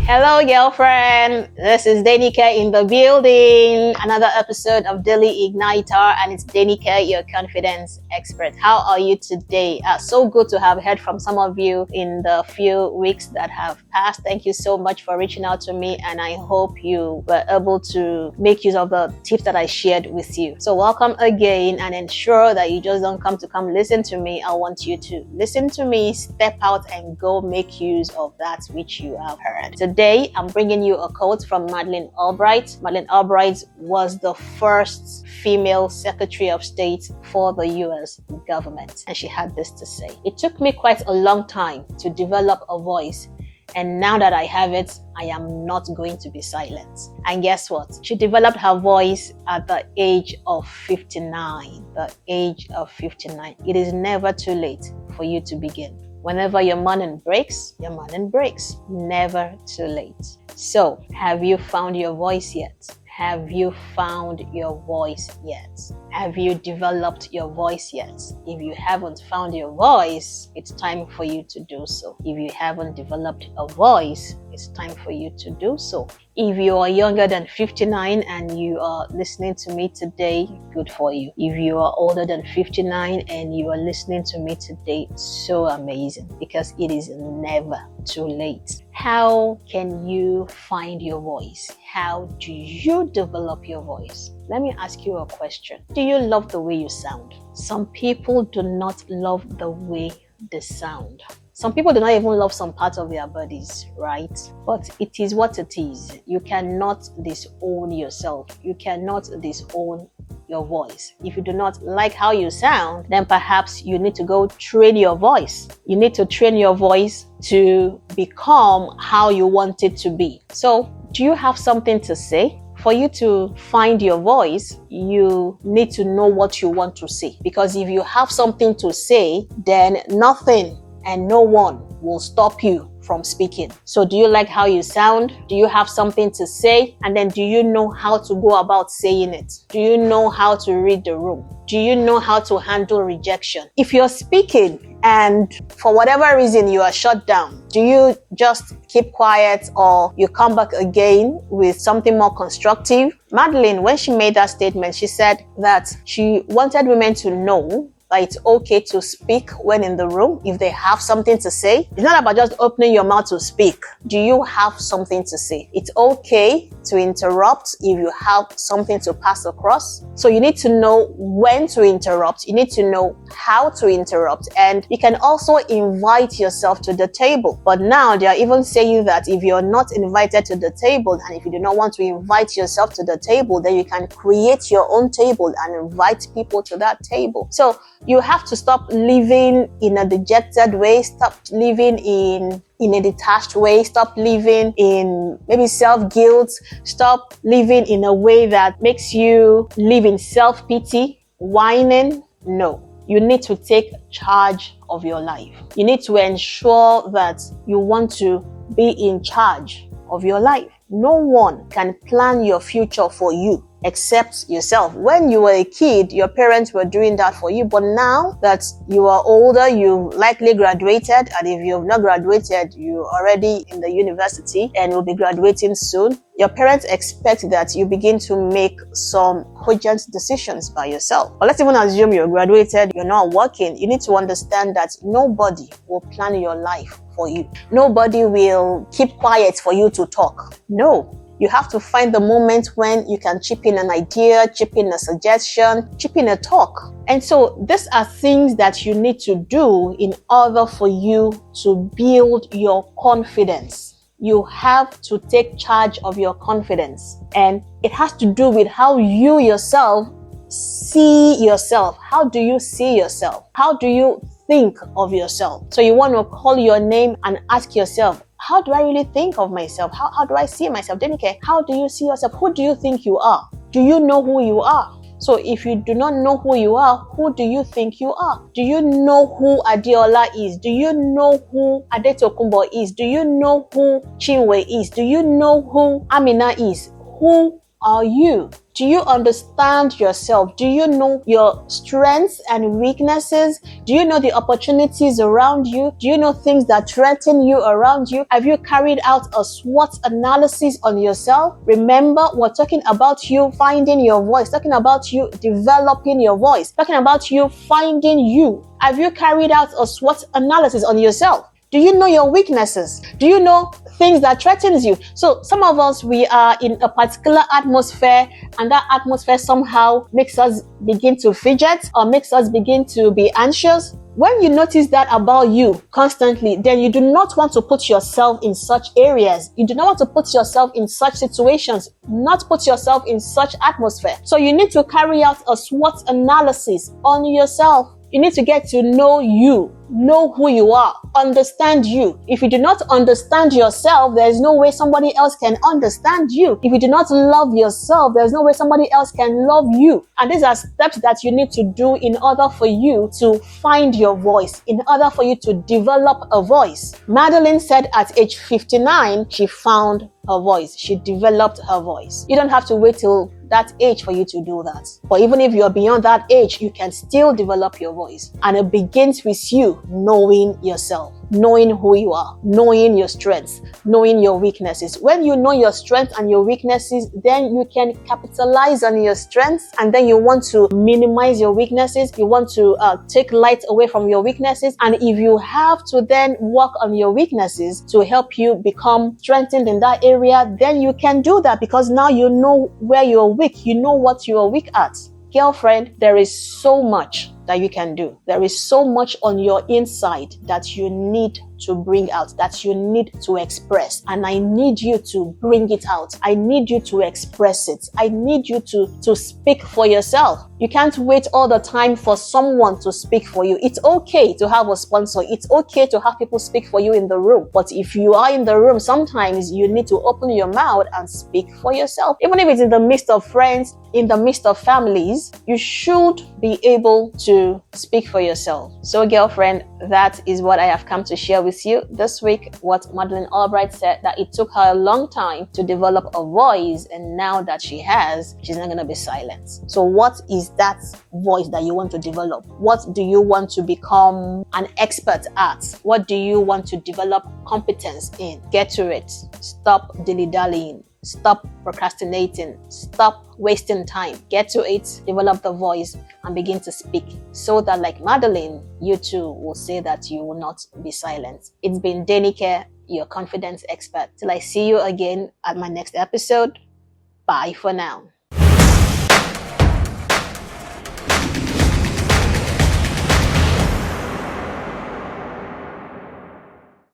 Hello, girlfriend. This is Danica in the building. Another episode of Daily Igniter, and it's Danica, your confidence expert. How are you today? So good to have heard from some of you in the few weeks that have passed. Thank you so much for reaching out to me, and I hope you were able to make use of the tips that I shared with you. So welcome again, and ensure that you just don't come listen to me. I want you to listen to me, step out, and go make use of that which you have heard. Today, I'm bringing you a quote from Madeline Albright. Madeline Albright was the first female Secretary of State for the US government, and she had this to say: "It took me quite a long time to develop a voice, and now that I have it, I am not going to be silent." And guess what? She developed her voice at the age of 59. The age of 59. It is never too late for you to begin. Whenever your morning breaks, your morning breaks. Never too late. So, have you found your voice yet? Have you found your voice yet? Have you developed your voice yet? If you haven't found your voice, it's time for you to do so. If you haven't developed a voice, it's time for you to do so. If you are younger than 59 and you are listening to me today, good for you. If you are older than 59 and you are listening to me today, so amazing, because it is never too late. How can you find your voice? How do you develop your voice? Let me ask you a question. Do you love the way you sound? Some people do not love the way they sound. Some people do not even love some parts of their bodies, right? But it is what it is. You cannot disown yourself. You cannot disown your voice. If you do not like how you sound, then perhaps you need to go train your voice. You need to train your voice to become how you want it to be. So, do you have something to say? For you to find your voice, you need to know what you want to say. Because if you have something to say, then nothing and no one will stop you from speaking. So do you like how you sound? Do you have something to say? And then do you know how to go about saying it? Do you know how to read the room? Do you know how to handle rejection? If you're speaking and for whatever reason you are shut down, do you just keep quiet or you come back again with something more constructive? Madeline, when she made that statement, she said that she wanted women to know that it's okay to speak when in the room if they have something to say. It's not about just opening your mouth to speak. Do you have something to say? It's okay to interrupt if you have something to pass across. So you need to know when to interrupt. You need to know how to interrupt. And you can also invite yourself to the table. But now they are even saying that if you're not invited to the table, and if you do not want to invite yourself to the table, then you can create your own table and invite people to that table. So you have to stop living in a dejected way, stop living in a detached way, stop living in maybe self-guilt, stop living in a way that makes you live in self-pity, whining. No, you need to take charge of your life. You need to ensure that you want to be in charge of your life. No one can plan your future for you except yourself. When you were a kid, your parents were doing that for you. But now that you are older, you likely graduated. And if you've not graduated, you're already in the university and will be graduating soon. Your parents expect that you begin to make some cogent decisions by yourself. But let's even assume you're graduated, you're not working. You need to understand that nobody will plan your life for you. Nobody will keep quiet for you to talk. No. You have to find the moment when you can chip in an idea, chip in a suggestion, chip in a talk. And so these are things that you need to do in order for you to build your confidence. You have to take charge of your confidence. And it has to do with how you yourself see yourself. How do you see yourself? How do you think of yourself? So you want to call your name and ask yourself, how do I really think of myself? How do I see myself? Denike, how do you see yourself? Who do you think you are? Do you know who you are? So if you do not know who you are, who do you think you are? Do you know who Adeola is? Do you know who Adetokunbo is? Do you know who Chinwe is? Do you know who Amina is? Who are you? Do you understand yourself? Do you know your strengths and weaknesses? Do you know the opportunities around you? Do you know things that threaten you around you? Have you carried out a SWOT analysis on yourself? Remember, we're talking about you finding your voice, talking about you developing your voice, talking about you finding you. Have you carried out a SWOT analysis on yourself? Do you know your weaknesses? Do you know things that threatens you? So some of us, we are in a particular atmosphere, and that atmosphere somehow makes us begin to fidget or makes us begin to be anxious. When you notice that about you constantly, then you do not want to put yourself in such areas. You do not want to put yourself in such situations, not put yourself in such atmosphere. So you need to carry out a SWOT analysis on yourself. You need to get to know you, know who you are, understand you. If you do not understand yourself, there is no way somebody else can understand you. If you do not love yourself, there is no way somebody else can love you. And these are steps that you need to do in order for you to find your voice, in order for you to develop a voice. Madeline said at age 59, she found her voice. She developed her voice. You don't have to wait till that age for you to do that. But even if you're beyond that age, you can still develop your voice. And it begins with you knowing yourself, knowing who you are, knowing your strengths, knowing your weaknesses. When you know your strengths and your weaknesses, then you can capitalize on your strengths, and then you want to minimize your weaknesses. You want to take light away from your weaknesses. And if you have to then work on your weaknesses to help you become strengthened in that area, then you can do that, because now you know where you're weak. You know what you are weak at. Girlfriend, there is so much that you can do. There is so much on your inside that you need to bring out, that you need to express. And I need you to bring it out. I need you to express it. I need you to speak for yourself. You can't wait all the time for someone to speak for you. It's okay to have a sponsor. It's okay to have people speak for you in the room. But if you are in the room, sometimes you need to open your mouth and speak for yourself. Even if it's in the midst of friends, in the midst of families, you should be able to speak for yourself. So girlfriend, that is what I have come to share with you this week. What Madeline Albright said, that it took her a long time to develop a voice, and now that she has, she's not going to be silent. So what is that voice that you want to develop? What do you want to become an expert at? What do you want to develop competence in? Get to it. Stop dilly-dallying. Stop procrastinating. Stop wasting time. Get to it, develop the voice, and begin to speak, so that, like Madeline, you too will say that you will not be silent. It's been Denike, your confidence expert. Till I see you again at my next episode. Bye for now.